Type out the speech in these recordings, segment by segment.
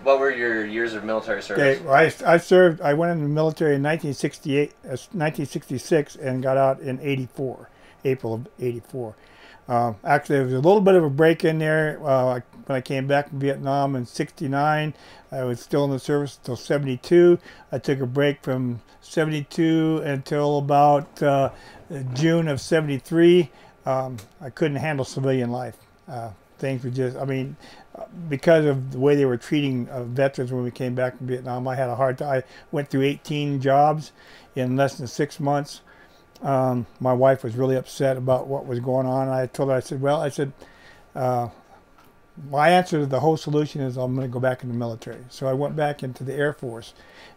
What were your years of military service? Okay, well, I served. I went in the military in 1966, and got out in '84, April of '84. Actually, there was a little bit of a break in there when I came back from Vietnam in '69. I was still in the service until '72. I took a break from '72 until about June of '73. I couldn't handle civilian life. Things were just, I mean, because of the way they were treating veterans when we came back from Vietnam, I had a hard time. I went through 18 jobs in less than 6 months. My wife was really upset about what was going on. I told her, I said, well, my answer to the whole solution is I'm going to go back in the military. So I went back into the Air Force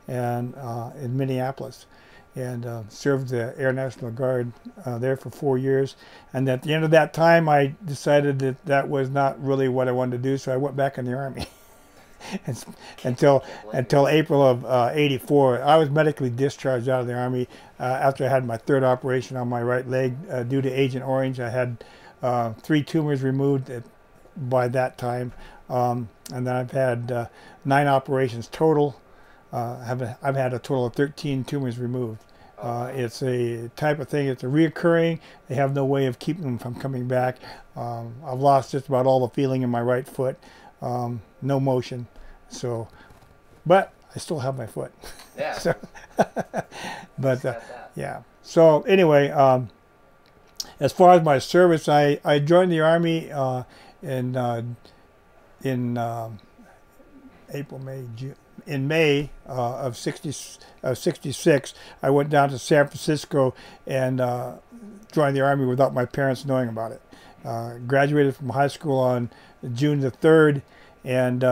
and in Minneapolis, and served the Air National Guard there for 4 years. And at the end of that time, I decided that that was not really what I wanted to do, so I went back in the Army. until April of '84. I was medically discharged out of the Army after I had my third operation on my right leg due to Agent Orange. I had 3 tumors removed by that time, and then I've had 9 operations total. I've had a total of 13 tumors removed. It's a type of thing, it's a reoccurring. They have no way of keeping them from coming back. I've lost just about all the feeling in my right foot, no motion. So, but I still have my foot. Yeah. So, but yeah. So anyway, as far as my service, I joined the Army in April, May, June. In May of '66, I went down to San Francisco and joined the Army without my parents knowing about it. Graduated from high school on June the 3rd, and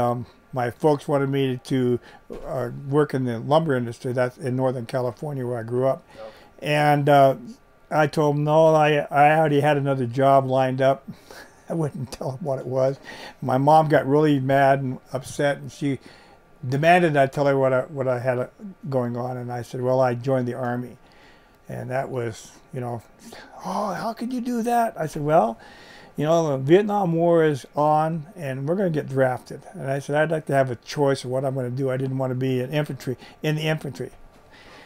my folks wanted me to work in the lumber industry. That's in Northern California, where I grew up. Nope. And I told them, no, I already had another job lined up. I wouldn't tell them what it was. My mom got really mad and upset, and she demanded I tell her what I had going on. And I said, well, I joined the Army. And that was, you know, oh, how could you do that? I said, well, you know, the Vietnam War is on, and we're going to get drafted. And I said, I'd like to have a choice of what I'm going to do. I didn't want to be in the infantry.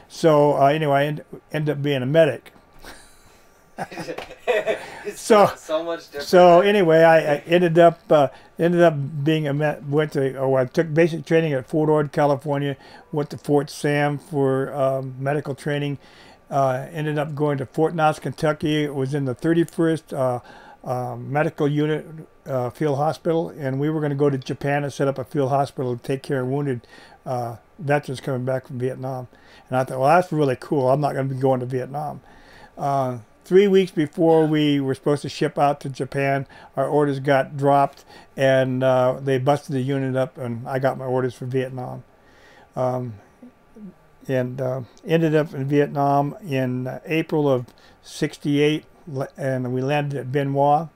So anyway, I ended up being a medic. So much different. So anyway, I ended up being I took basic training at Fort Ord, California. Went to Fort Sam for medical training. Ended up going to Fort Knox, Kentucky. It was in the 31st Medical Unit Field Hospital, and we were going to go to Japan and set up a field hospital to take care of wounded veterans coming back from Vietnam. And I thought, well, that's really cool. I'm not going to be going to Vietnam. 3 weeks before we were supposed to ship out to Japan, our orders got dropped, and they busted the unit up, and I got my orders for Vietnam. Ended up in Vietnam in April of '68, and we landed at Bien Hoa.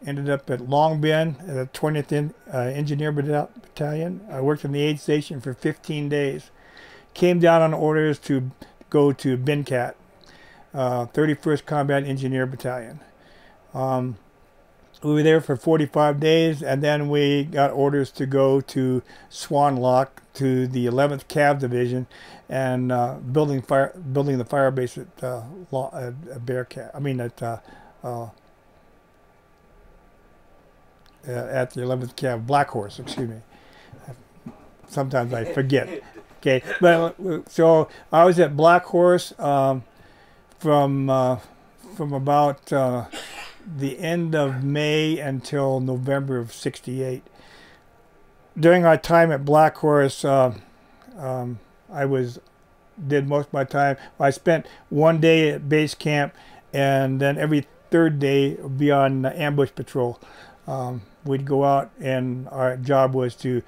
Ended up at Long Binh at the 20th Engineer Battalion. I worked in the aid station for 15 days. Came down on orders to go to Bin Cat. 31st Combat Engineer Battalion. We were there for 45 days, and then we got orders to go to Swan Lock to the 11th Cav Division and building the fire base at Bearcat. I mean at the 11th Cav, Black Horse. Excuse me. Sometimes I forget. Okay, but so I was at Black Horse. From about the end of May until November of '68. During our time at Black Horse, I did most of my time. I spent 1 day at base camp, and then every 3rd day be on ambush patrol. We'd go out, and our job was to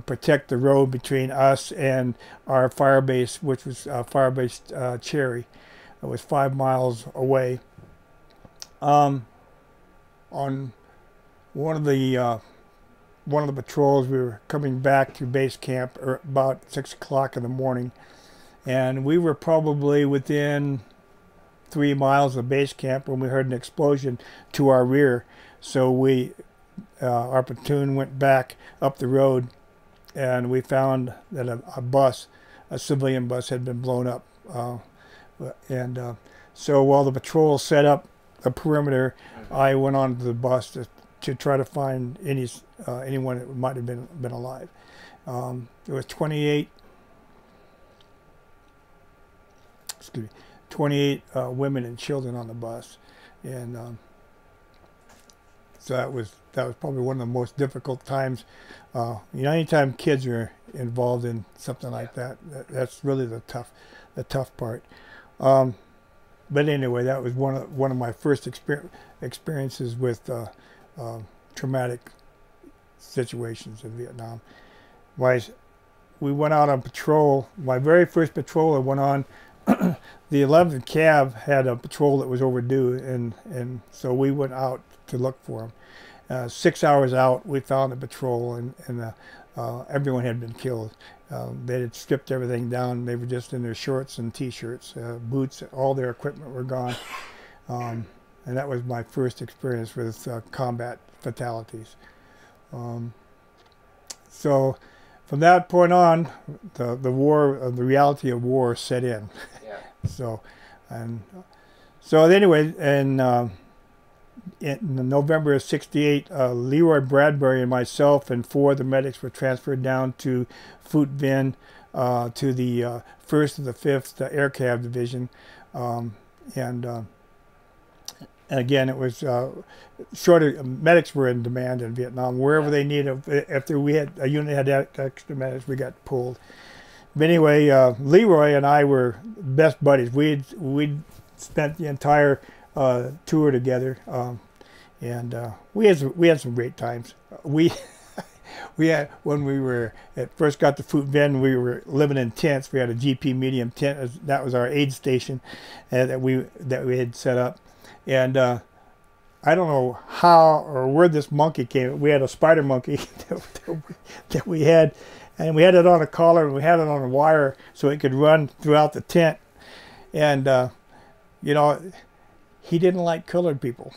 protect the road between us and our fire base, which was fire base Cherry. It was 5 miles away. On one of the patrols, we were coming back to base camp about 6 o'clock in the morning, and we were probably within 3 miles of base camp when we heard an explosion to our rear. So our platoon went back up the road and we found that a bus, a civilian bus, had been blown up. So while the patrol set up a perimeter, I went on to the bus to try to find anyone that might have been alive. There was 28 women and children on the bus, and so that was probably one of the most difficult times. Anytime kids are involved in something like that, that's really the tough part. But anyway, that was one of my first experiences with traumatic situations in Vietnam. We went out on patrol. My very first patrol I went on, the 11th Cav had a patrol that was overdue, and so we went out to look for them. 6 hours out, we found the patrol, and everyone had been killed. They had stripped everything down. They were just in their shorts and T-shirts, boots. All their equipment were gone, and that was my first experience with combat fatalities. So from that point on, the reality of war set in. Yeah. So anyway, in November of '68, Leroy Bradbury and myself and 4 of the medics were transferred down to Phuoc Vinh, to the 1st and the 5th Air Cav Division, and again, it was medics were in demand in Vietnam. Wherever they needed, if we had a unit had extra medics, we got pulled. But anyway, Leroy and I were best buddies. We'd spent the entire tour together, and we had some great times. We had, when we first got to Phuoc Vinh, we were living in tents. We had a GP medium tent. That was our aid station that we had set up. And I don't know how or where this monkey came. We had a spider monkey that we had, and we had it on a collar, and we had it on a wire so it could run throughout the tent. And he didn't like colored people.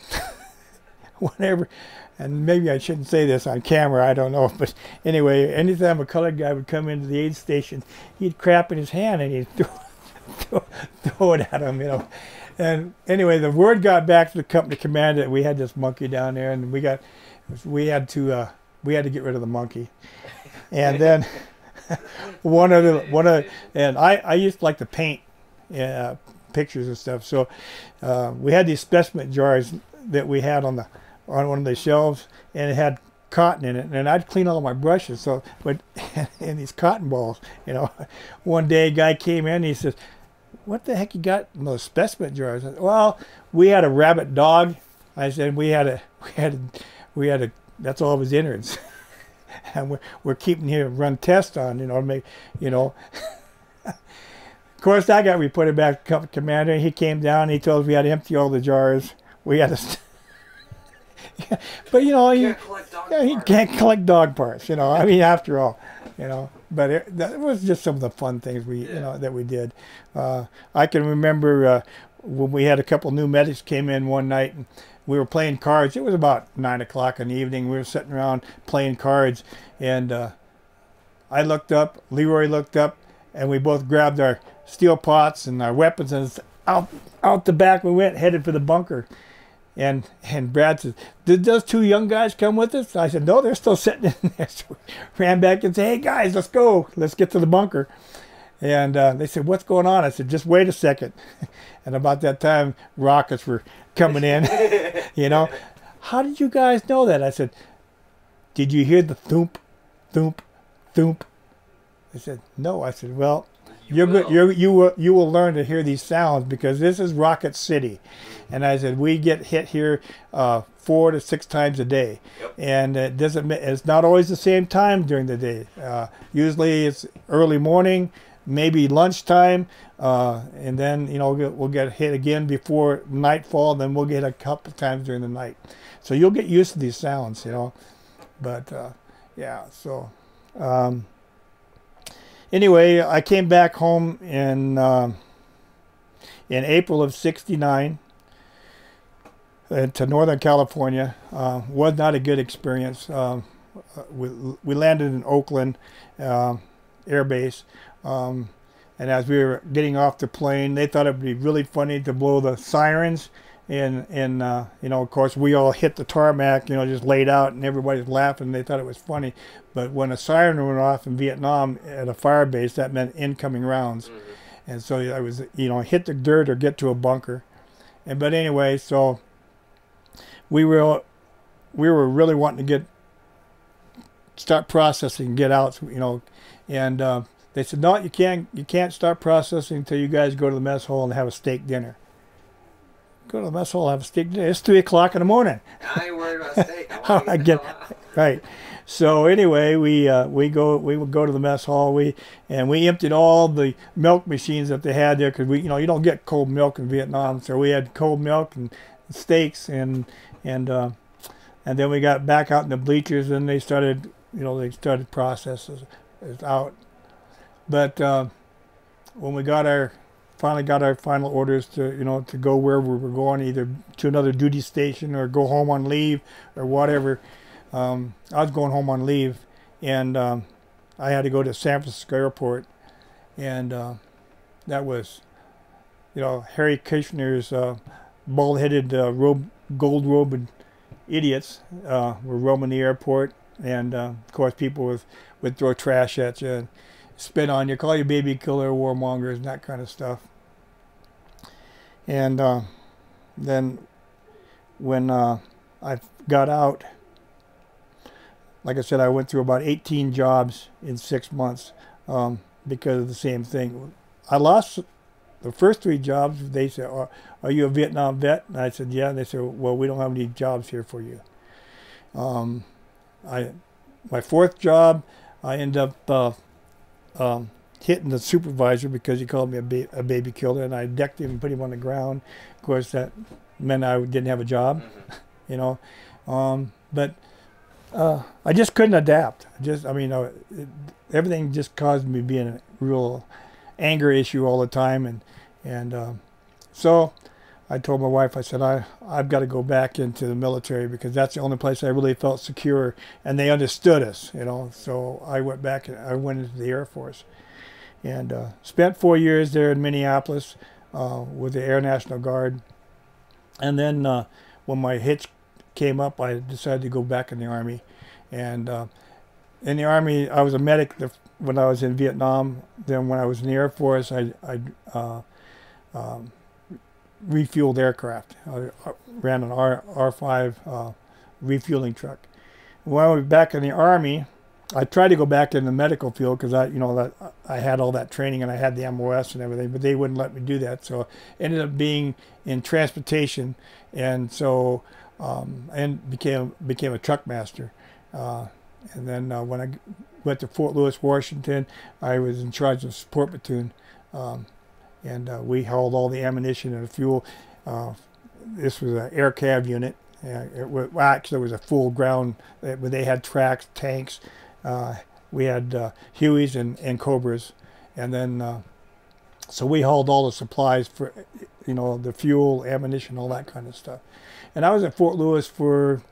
Whatever, and maybe I shouldn't say this on camera, I don't know, but anyway, anytime a colored guy would come into the aid station, he'd crap in his hand and he'd throw it at him, And anyway, the word got back to the company commander that we had this monkey down there, and we had to get rid of the monkey. And then I used to like to paint pictures and stuff, so we had these specimen jars that we had on one of the shelves, and it had cotton in it, and I'd clean all my brushes. And these cotton balls, One day a guy came in and he says, "What the heck you got in those specimen jars?" I said, "Well, we had a rabbit dog." I said, we had a that's all of his innards. And we're keeping here to run tests on, Of course, that got reported back to company commander. He came down and he told us we had to empty all the jars. We had to but he can't collect dog parts, after all, but that was just some of the fun things that we did. I can remember when we had a couple new medics came in one night, and we were playing cards. It was about 9 o'clock in the evening. We were sitting around playing cards, and I looked up, Leroy looked up, and we both grabbed our steel pots and our weapons, and out the back we went, headed for the bunker. And Brad says, "Did those 2 young guys come with us?" I said, "No, they're still sitting in there." So we ran back and said, "Hey guys, let's go. Let's get to the bunker." And they said, "What's going on?" I said, "Just wait a second." And about that time, rockets were coming in. "How did you guys know that?" I said, "Did you hear the thump, thump, thump?" They said, "No." I said, "Well, you will learn to hear these sounds, because this is Rocket City." And I said, "We get hit here 4 to 6 times a day. Yep. And it's not always the same time during the day. Usually it's early morning, maybe lunchtime, and then we'll get hit again before nightfall. Then we'll get a couple times during the night. So you'll get used to these sounds, But yeah, so anyway, I came back home in April of '69. To Northern California. Was not a good experience. we landed in Oakland Air Base. And as we were getting off the plane, they thought it would be really funny to blow the sirens. And you know, of course, we all hit the tarmac, you know, just laid out, and everybody's laughing. They thought it was funny. But when a siren went off in Vietnam at a fire base, that meant incoming rounds. Mm-hmm. And so I was, you know, hit the dirt or get to a bunker. But anyway, so we were really wanting to start processing, and get out, you know, and they said, no, you can't start processing until you guys go to the mess hall and have a steak dinner. Go to the mess hall, have a steak dinner. It's 3 o'clock in the morning. I ain't worried about steak. I get right. So anyway, we would go to the mess hall. We emptied all the milk machines that they had there, because you know, you don't get cold milk in Vietnam. So we had cold milk and steaks, and then we got back out in the bleachers, and they started processes out. But when we finally got our final orders to go where we were going, either to another duty station or go home on leave or whatever. I was going home on leave, and I had to go to San Francisco Airport, and that was, you know, Harry Kushner's bald-headed, gold-robed idiots were roaming the airport, and of course people would throw trash at you and spit on you, call you baby killer, warmongers, and that kind of stuff. And then when I got out, like I said, I went through about 18 jobs in 6 months because of the same thing. I lost the first 3 jobs. They said, are you a Vietnam vet? And I said, yeah. And they said, well, we don't have any jobs here for you. My 4th job, I ended up hitting the supervisor because he called me a baby killer, and I decked him and put him on the ground. Of course, that meant I didn't have a job, you know. But I just couldn't adapt. Everything just caused me being a real anger issue all the time, and so I told my wife, I said, I've got to go back into the military, because that's the only place I really felt secure, and they understood us, you know. So I went back, and I went into the Air Force, and spent 4 years there in Minneapolis with the Air National Guard. And then when my hitch came up, I decided to go back in the Army. And in the Army, I was a medic when I was in Vietnam. Then when I was in the Air Force, I refueled aircraft. I ran an R5 refueling truck. When I was back in the Army, I tried to go back in the medical field, because I had all that training and I had the MOS and everything, but they wouldn't let me do that. So I ended up being in transportation, and so and became a truck master. And then when I went to Fort Lewis, Washington, I was in charge of support platoon. And we hauled all the ammunition and the fuel. This was an air cav unit. Actually, it was a full ground, where they had tracks, tanks. We had Hueys and Cobras. And then, so we hauled all the supplies for, you know, the fuel, ammunition, all that kind of stuff. And I was at Fort Lewis for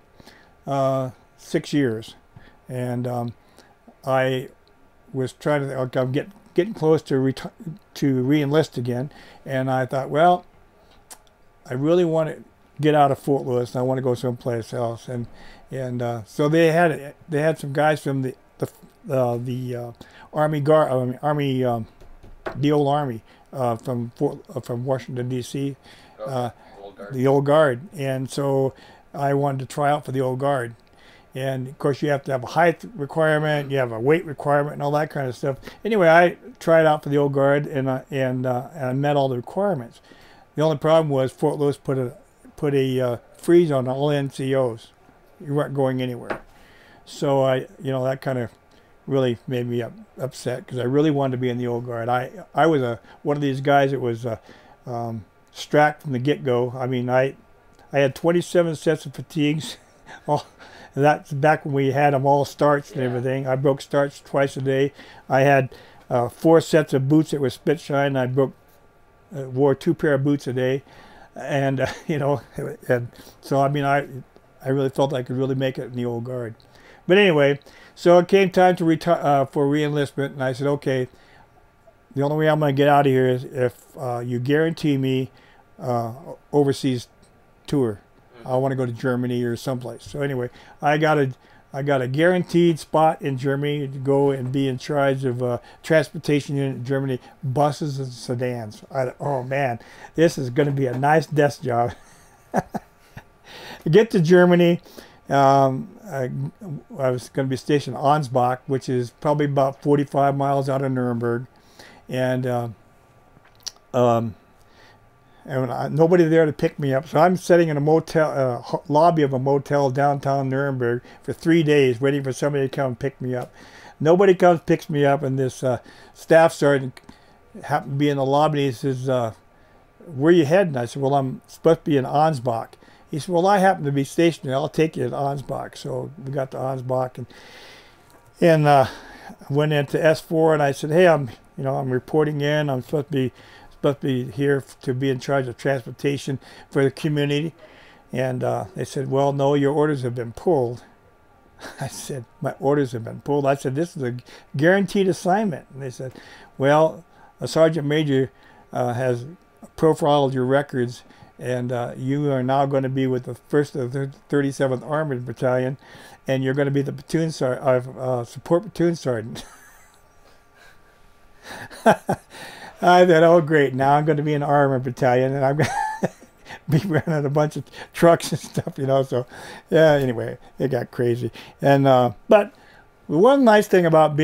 6 years. And I was trying to, getting close to re-enlist again, and I thought, well, I really want to get out of Fort Lewis, and I want to go someplace else. And so they had some guys from the Army Guard, the old Army from Washington D.C., the old Guard, and so I wanted to try out for the old Guard. And of course, you have to have a height requirement, you have a weight requirement, and all that kind of stuff. Anyway, I tried out for the old Guard, and I met all the requirements. The only problem was Fort Lewis put a freeze on all NCOs. You weren't going anywhere. So that kind of really made me upset, because I really wanted to be in the old Guard. I was one of these guys that was strapped from the get-go. I mean, I had 27 sets of fatigues. That's back when we had them all starched and everything. I broke starch twice a day. I had 4 sets of boots that were spit shine. I wore 2 pair of boots a day, and and so I mean, I really felt I could really make it in the old Guard. But anyway, so it came time to retire for reenlistment, and I said, okay, the only way I'm going to get out of here is if you guarantee me overseas tour. I want to go to Germany or someplace. So anyway, I got a guaranteed spot in Germany to go and be in charge of transportation unit in Germany, buses and sedans. Oh man, this is going to be a nice desk job. Get to Germany. I was going to be stationed in Ansbach, which is probably about 45 miles out of Nuremberg, and nobody there to pick me up. So I'm sitting in a motel, lobby of a motel downtown Nuremberg for 3 days, waiting for somebody to come and pick me up. Nobody comes, picks me up, and this staff sergeant happened to be in the lobby. He says, "Where are you heading?" I said, "Well, I'm supposed to be in Ansbach." He said, "Well, I happen to be stationed there. I'll take you to Ansbach." So we got to Ansbach and went into S4, and I said, "Hey, I'm reporting in. I'm supposed to be here to be in charge of transportation for the community." And they said, "Well, no, your orders have been pulled." I said, "My orders have been pulled?" I said, "This is a guaranteed assignment." And they said, "Well, a sergeant major has profiled your records, and you are now going to be with the 1st of the 37th Armored Battalion, and you're going to be the platoon support platoon sergeant." I thought, oh great, now I'm going to be in the Armored Battalion, and I'm going to be running a bunch of trucks and stuff, So yeah, anyway, it got crazy. And but one nice thing about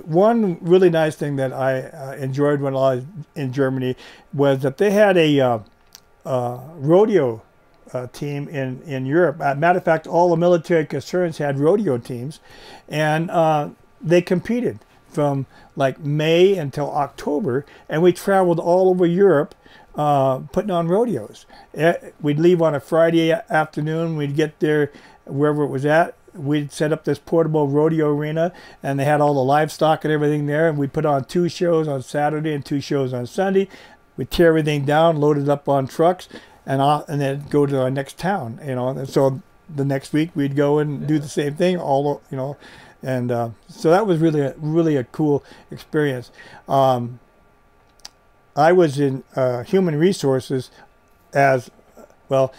one really nice thing that I enjoyed when I was in Germany was that they had a rodeo team in Europe. Matter of fact, all the military concerns had rodeo teams, and they competed from like May until October, and we traveled all over Europe putting on rodeos. We'd leave on a Friday afternoon. We'd get there wherever it was at. We'd set up this portable rodeo arena, and they had all the livestock and everything there, and we'd put on 2 shows on Saturday and 2 shows on Sunday. We'd tear everything down, load it up on trucks, and then go to our next town, And so the next week we'd go and do the same thing, and so that was really a cool experience. I was in human resources as well.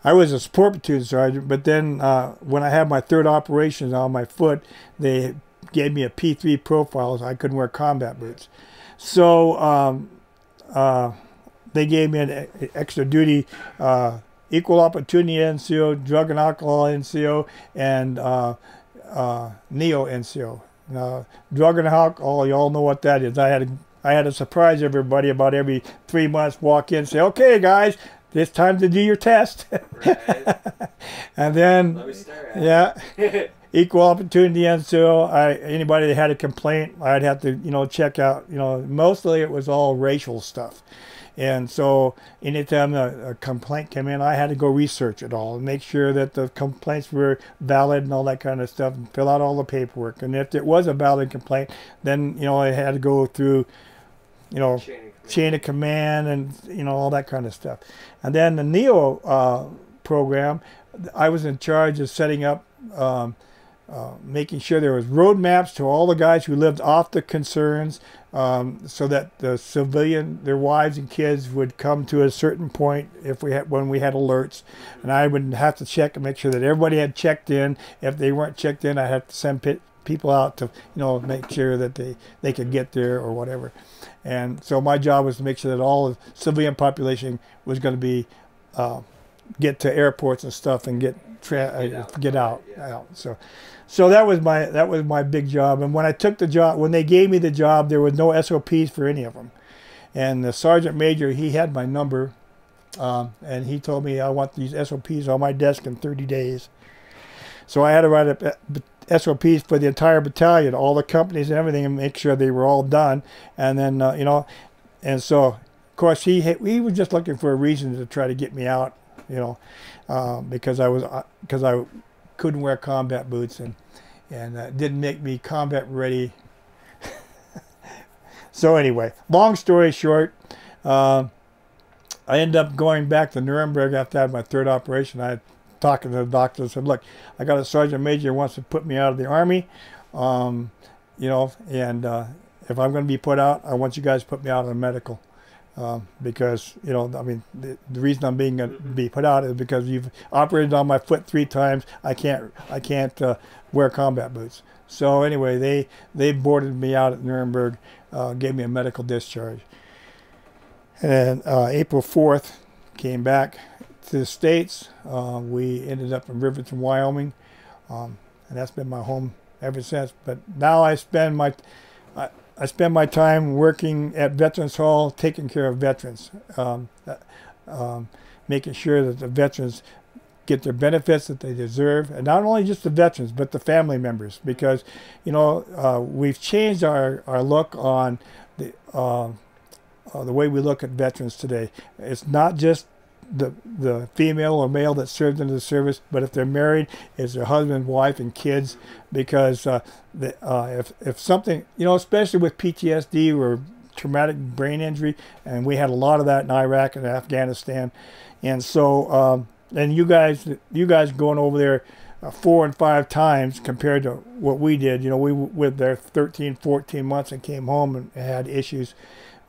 I was a support platoon sergeant, but then when I had my 3rd operation on my foot, they gave me a P3 profile, so I couldn't wear combat boots. So they gave me an extra duty equal opportunity NCO, drug and alcohol NCO, and Neo NCO. Drug and alcohol, you all know what that is. I had to surprise everybody about every 3 months, walk in and say, "Okay, guys, it's time to do your test." Right. And then, let me stare at yeah, equal opportunity NCO. Anybody that had a complaint, I'd have to, check out. Mostly it was all racial stuff. And so anytime a complaint came in, I had to go research it all and make sure that the complaints were valid and all that kind of stuff, and fill out all the paperwork. And if it was a valid complaint, then, I had to go through, chain of command and, all that kind of stuff. And then the NEO program, I was in charge of setting up, making sure there was road maps to all the guys who lived off the concerns, so that the civilian, their wives and kids, would come to a certain point when we had alerts, and I would have to check and make sure that everybody had checked in. If they weren't checked in, I had to send people out to make sure that they could get there or whatever. And so my job was to make sure that all the civilian population was going to be get to airports and stuff and get out. So that was my big job. And when I took the job, when they gave me the job, there was no SOPs for any of them. And the sergeant major, he had my number, and he told me, "I want these SOPs on my desk in 30 days." So I had to write up SOPs for the entire battalion, all the companies and everything, and make sure they were all done. And then and so of course he was just looking for a reason to try to get me out, because I couldn't wear combat boots, and didn't make me combat ready. So anyway, long story short, I ended up going back to Nuremberg after I had my 3rd operation. I had talking to the doctor and said, look, I got a sergeant major who wants to put me out of the Army, you know, and if I'm going to be put out, I want you guys to put me out of the medical. Because, you know, I mean, the reason I'm being be put out is because you've operated on my foot 3 times. I can't wear combat boots. So anyway, they boarded me out at Nuremberg, gave me a medical discharge. And April 4th, came back to the States. We ended up in Riverton, Wyoming, and that's been my home ever since. But now I spend my time working at Veterans Hall, taking care of veterans, making sure that the veterans get their benefits that they deserve, and not only just the veterans, but the family members, because, you know, we've changed our look on the way we look at veterans today. It's not just the female or male that served into the service, but if they're married, it's their husband, wife, and kids, because if something, you know, especially with PTSD or traumatic brain injury, and we had a lot of that in Iraq and Afghanistan, and so and you guys going over there 4 and 5 times compared to what we did. You know, we were there 13, 14 months and came home and had issues.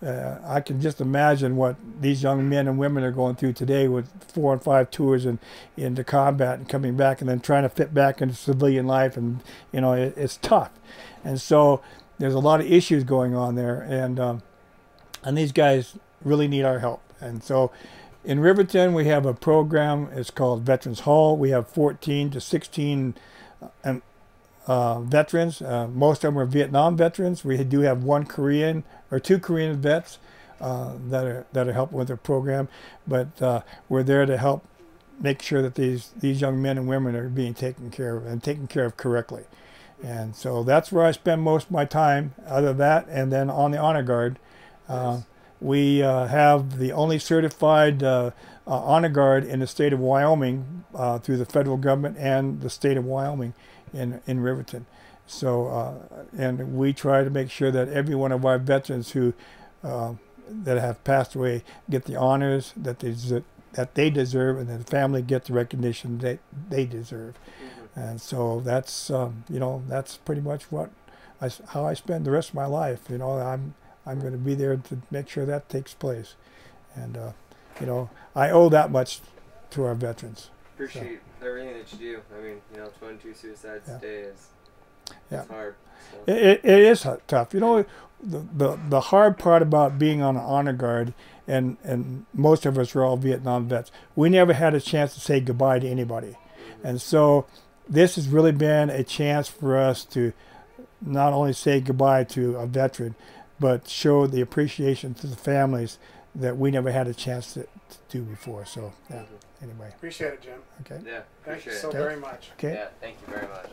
I can just imagine what these young men and women are going through today with 4 and 5 tours into combat and coming back and then trying to fit back into civilian life, and you know, it's tough. And so there's a lot of issues going on there, and these guys really need our help. And so in Riverton, we have a program. It's called Veterans Hall. We have 14 to 16 veterans. Most of them are Vietnam veterans. We do have 1 Korean or 2 Korean vets that are helping with the program, but we're there to help make sure that these young men and women are being taken care of and taken care of correctly. And so that's where I spend most of my time. Other than that, and then on the honor guard, we have the only certified honor guard in the state of Wyoming through the federal government and the state of Wyoming in Riverton. So, and we try to make sure that every one of our veterans who that have passed away get the honors that they deserve, and that the family get the recognition that they deserve. And so that's you know, that's pretty much how I spend the rest of my life. You know, I'm going to be there to make sure that takes place, and you know, I owe that much to our veterans. Appreciate everything that you do. I mean, you know, 22 suicides a day is hard. So. It is tough. You know, the hard part about being on an honor guard, and most of us are all Vietnam vets, we never had a chance to say goodbye to anybody. And so this has really been a chance for us to not only say goodbye to a veteran, but show the appreciation to the families that we never had a chance to do before. So, yeah. Anyway. Appreciate it, Jim. Okay. Yeah. Thank you so very much. Okay. Yeah. Thank you very much.